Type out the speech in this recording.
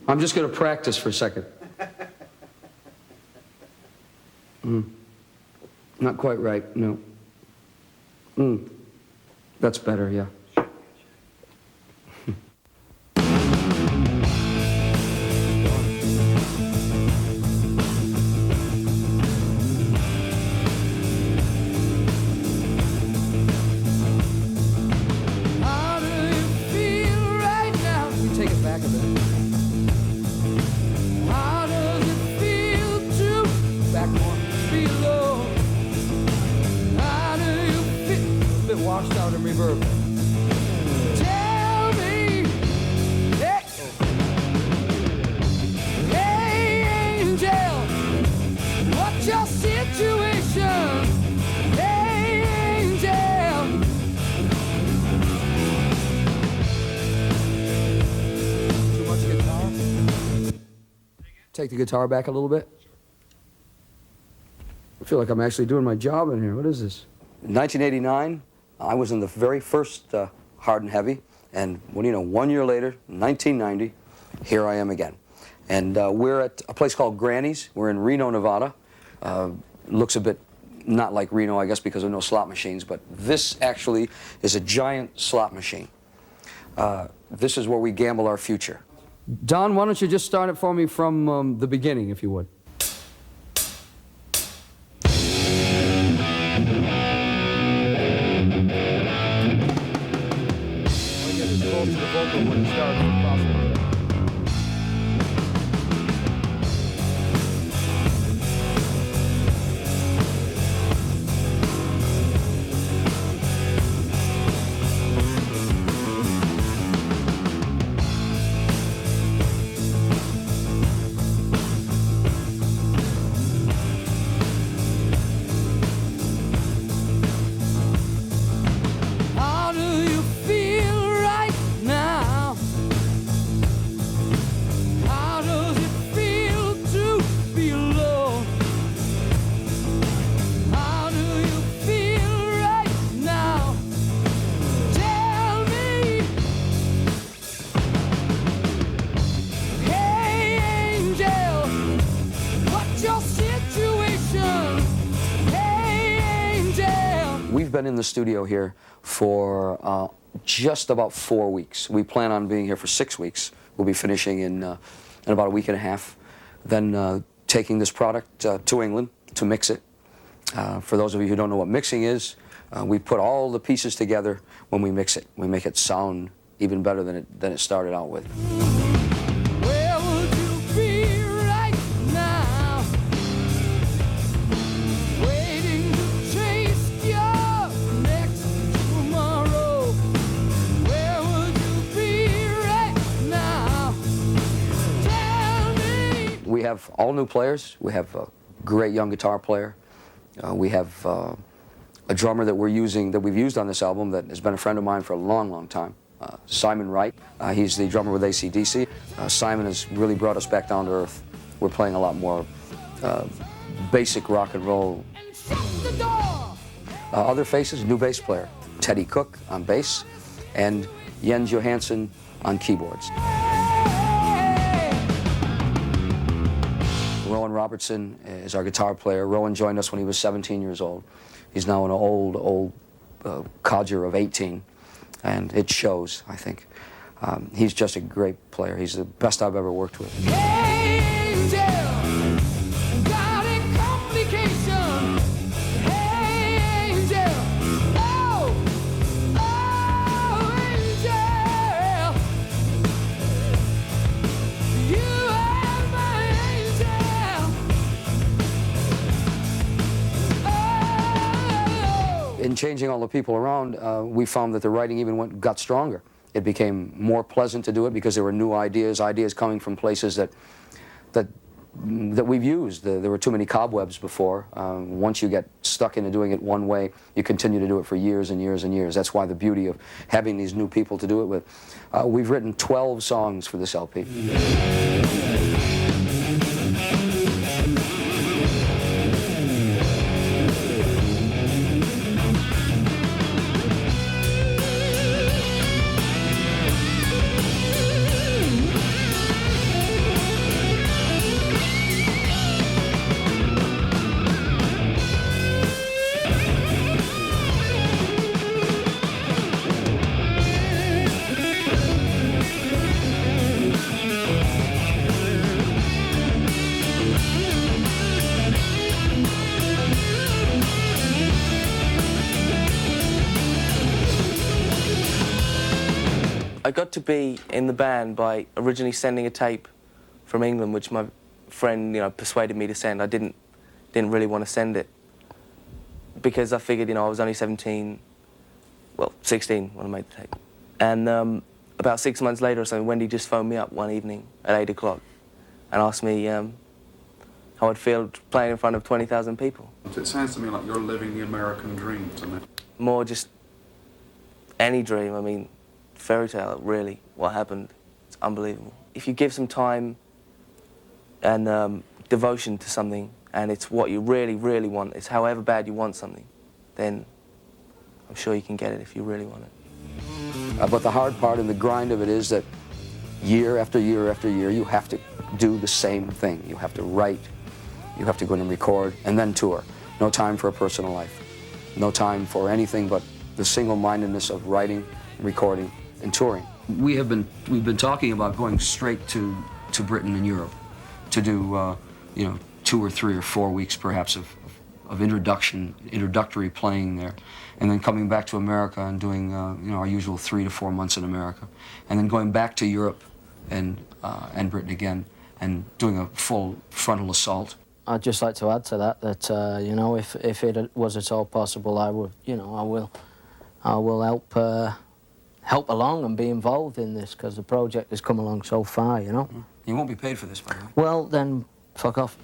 I'm just going to practice for a second. Not quite right, no. That's better, yeah. How do you feel right now? You take it back a bit. How does it feel to back more below? How do you feel? A bit washed out in reverb. Tell me, hey, hey angel, what's your situation? Hey angel. Too much guitar? Take the guitar back a little bit. I feel like I'm actually doing my job in here. What is this? In 1989, I was in the very first Hard and Heavy, and what do you know, 1 year later, 1990, here I am again. And we're at a place called Granny's. We're in Reno, Nevada. Looks a bit not like Reno, I guess, because of no slot machines, but this actually is a giant slot machine. This is where we gamble our future. Don, why don't you just start it for me from the beginning, if you would. To the vocal when it starts, if possible. How do you feel right now? How does it feel to be alone? How do you feel right now? Tell me. Hey angel, what's your situation? Hey angel. We've been in the studio here for just about 4 weeks. We plan on being here for 6 weeks. We'll be finishing in about a week and a half. Then taking this product to England to mix it. For those of you who don't know what mixing is, we put all the pieces together when we mix it. We make it sound even better than it started out with. Where would you be right now? Waiting to chase your next tomorrow. Where would you be right now? Tell me. We have all new players. We have a great young guitar player. We have a drummer that we've used on this album that has been a friend of mine for a long, long time. Simon Wright. He's the drummer with AC/DC. Simon has really brought us back down to earth. We're playing a lot more basic rock and roll. Other faces, new bass player, Teddy Cook on bass, and Jens Johansson on keyboards. Rowan Robertson is our guitar player. Rowan joined us when he was 17 years old. He's now an old codger of 18, and it shows, I think. He's just a great player. He's the best I've ever worked with. Hey, angel, got a complication. Hey, angel, oh, angel, you are my angel. Oh. In changing all the people around, we found that the writing even got stronger. It became more pleasant to do it because there were new ideas coming from places that we've used. There were too many cobwebs before. Once you get stuck into doing it one way, you continue to do it for years and years and years. That's why the beauty of having these new people to do it with. We've written 12 songs for this LP. I got to be in the band by originally sending a tape from England, which my friend, persuaded me to send. I didn't really want to send it because I figured, I was only 17, well, 16 when I made the tape. And about 6 months later or something, Wendy just phoned me up one evening at 8 o'clock and asked me how I'd feel playing in front of 20,000 people. It sounds to me like you're living the American dream to me. More just any dream. I mean, fairy tale, really, what happened. It's unbelievable. If you give some time and devotion to something, and it's what you really, really want, it's however bad you want something, then I'm sure you can get it if you really want it. But the hard part and the grind of it is that year after year after year, you have to do the same thing. You have to write, you have to go in and record, and then tour. No time for a personal life. No time for anything but the single-mindedness of writing, recording, and touring. We've been talking about going straight to Britain and Europe to do 2 or 3 or 4 weeks perhaps of introductory playing there, and then coming back to America and doing our usual 3 to 4 months in America, and then going back to Europe and Britain again and doing a full frontal assault. I'd just like to add to that if it was at all possible, I will help along and be involved in this, because the project has come along so far, You won't be paid for this, by the way. Well, then, fuck off.